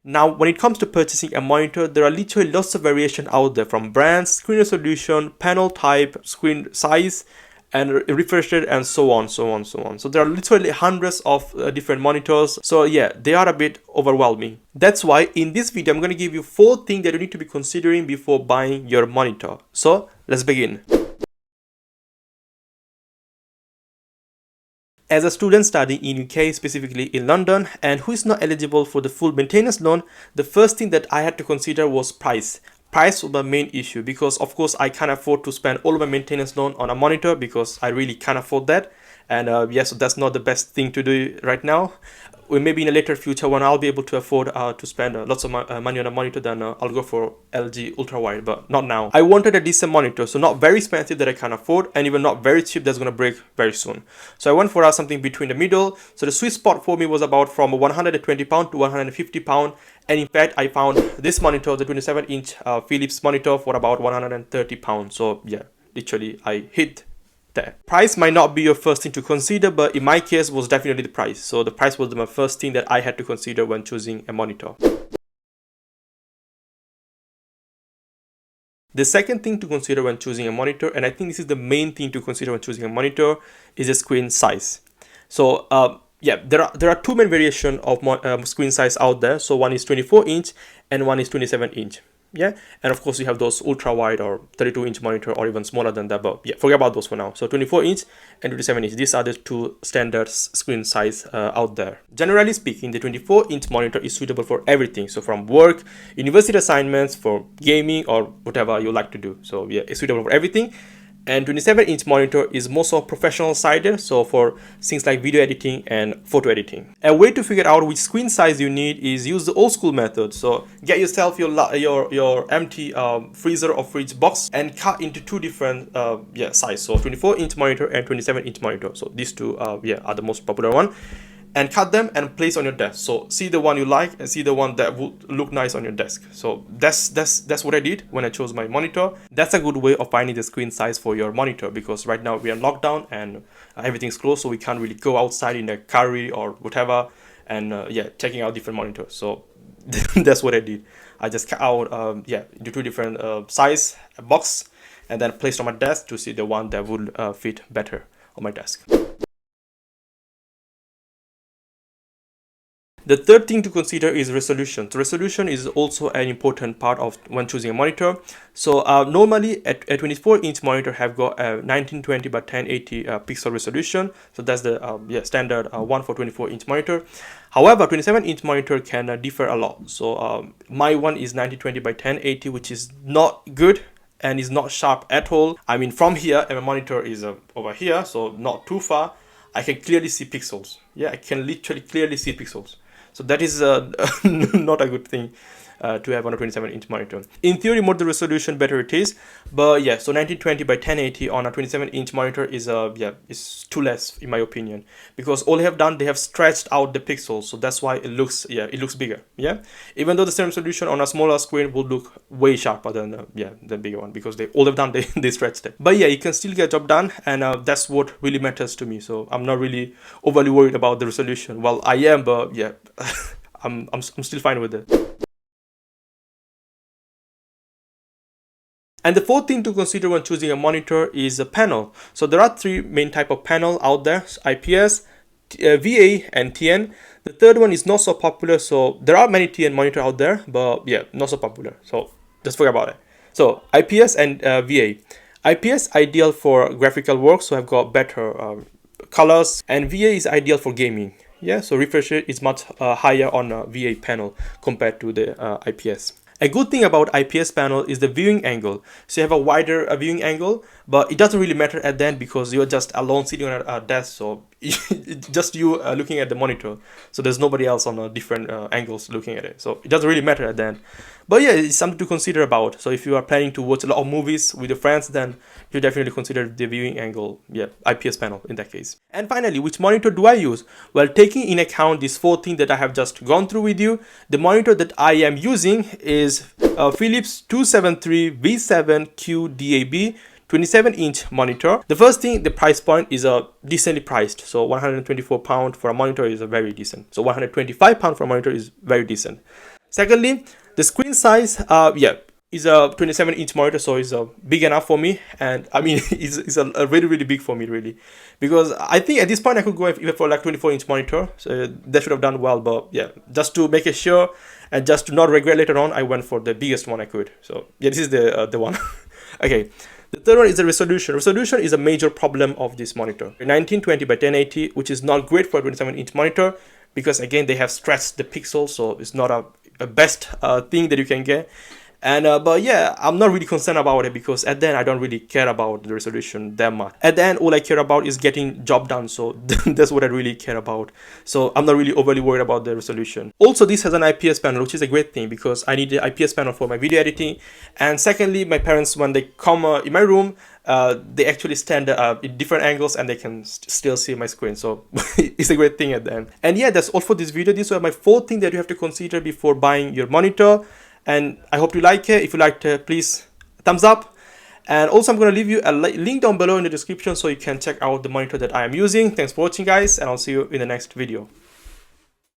Now, when it comes to purchasing a monitor, there are literally lots of variation out there, from brands, screen resolution, panel type, screen size, and refresh rate, and so on. So there are literally hundreds of different monitors. So yeah, they are a bit overwhelming. That's why in this video, I'm going to give you 4 things that you need to be considering before buying your monitor. So let's begin. As a student studying in UK, specifically in London, and who is not eligible for the full maintenance loan, the first thing that I had to consider was price. Price was the main issue because of course I can't afford to spend all of my maintenance loan on a monitor because I really can't afford that. And yes, so that's not the best thing to do right now. Maybe in a later future when I'll be able to afford to spend lots of money on a monitor, then I'll go for LG ultra wide, but not now. I wanted a decent monitor, so not very expensive that I can afford, and even not very cheap that's gonna break very soon. So I went for something between the middle. So the sweet spot for me was about from £120 to £150, and in fact I found this monitor, the 27-inch Philips monitor, for about £130. So yeah, literally I hit there. Price might not be your first thing to consider, but in my case was definitely the price. So the price was my first thing that I had to consider when choosing a monitor. The second thing to consider when choosing a monitor, and I think this is the main thing to consider when choosing a monitor, is the screen size. So yeah, there are 2 main variations of screen size out there. So one is 24-inch and one is 27-inch. Yeah, and of course you have those ultra wide or 32-inch monitor or even smaller than that, but yeah, forget about those for now. So 24-inch and 27-inch, these are the 2 standard screen size out there. Generally speaking, the 24-inch monitor is suitable for everything, so from work, university assignments, for gaming, or whatever you like to do. So yeah, it's suitable for everything. And 27-inch monitor is more so professional sided, so for things like video editing and photo editing. A way to figure out which screen size you need is use the old school method. So get yourself your empty freezer or fridge box and cut into 2 different size. So 24-inch monitor and 27-inch monitor. So these 2 are the most popular one. And cut them and place on your desk. So see the one you like and see the one that would look nice on your desk. So that's what I did when I chose my monitor. That's a good way of finding the screen size for your monitor, because right now we are locked down and everything's closed, so we can't really go outside in a curry or whatever and checking out different monitors. So that's what I did. I just cut out into 2 different size box and then placed on my desk to see the one that would fit better on my desk. The third thing to consider is resolution. So resolution is also an important part of when choosing a monitor. So normally a 24-inch monitor have got a 1920 by 1080 pixel resolution. So that's the standard one for 24-inch monitor. However, 27-inch monitor can differ a lot. So my one is 1920 by 1080, which is not good and is not sharp at all. I mean, from here, and my monitor is over here, so not too far, I can clearly see pixels. Yeah, I can literally clearly see pixels. So that is not a good thing to have on a 27-inch monitor. In theory, more the resolution, better it is. But yeah, so 1920 by 1080 on a 27-inch monitor is is too less in my opinion, because all they have done, they have stretched out the pixels, so that's why it looks bigger. Yeah, even though the same resolution on a smaller screen would look way sharper than the bigger one, because all they've done, they stretched it. But yeah, you can still get a job done, and that's what really matters to me. So I'm not really overly worried about the resolution. Well, I am, but yeah, I'm still fine with it. And the fourth thing to consider when choosing a monitor is a panel. So there are 3 main type of panel out there: IPS, VA, and TN. The third one is not so popular. So there are many TN monitor out there, but yeah, not so popular. So just forget about it. So IPS and VA. IPS ideal for graphical work, so I've got better colors, and VA is ideal for gaming. Yeah, so refresh rate is much higher on a VA panel compared to the IPS. A good thing about IPS panel is the viewing angle. So you have a wider viewing angle, but it doesn't really matter at the end because you're just alone sitting on a desk. So just you looking at the monitor. So there's nobody else on different angles looking at it. So it doesn't really matter at the end. But yeah, it's something to consider about. So if you are planning to watch a lot of movies with your friends, then you definitely consider the viewing angle, IPS panel in that case. And finally, which monitor do I use? Well, taking in account these 4 things that I have just gone through with you, the monitor that I am using is Philips 273 V7Q DAB 27-inch monitor. The first thing, the price point is decently priced. So £124 for a monitor is very decent. So £125 for a monitor is very decent. Secondly, the screen size, yeah, is a 27-inch monitor, so it's big enough for me, and I mean, it's a really really big for me really, because I think at this point I could go even for like 24-inch monitor, so that should have done well. But yeah, just to make it sure and just to not regret later on, I went for the biggest one I could. So yeah, this is the one. Okay. The third one is the resolution. Resolution is a major problem of this monitor. 1920 by 1080, which is not great for a 27-inch monitor because again they have stretched the pixels, so it's not a best thing that you can get. And but yeah, I'm not really concerned about it because at the end I don't really care about the resolution that much. At the end, all I care about is getting job done, so that's what I really care about. So I'm not really overly worried about the resolution. Also, this has an IPS panel, which is a great thing because I need the IPS panel for my video editing. And secondly, my parents, when they come in my room, they actually stand in different angles and they can still see my screen, so it's a great thing at the end. And yeah, that's all for this video. These are my 4 things that you have to consider before buying your monitor, and I hope you like it. If you liked it, please thumbs up. And also I'm going to leave you a link down below in the description so you can check out the monitor that I am using. Thanks for watching guys, and I'll see you in the next video.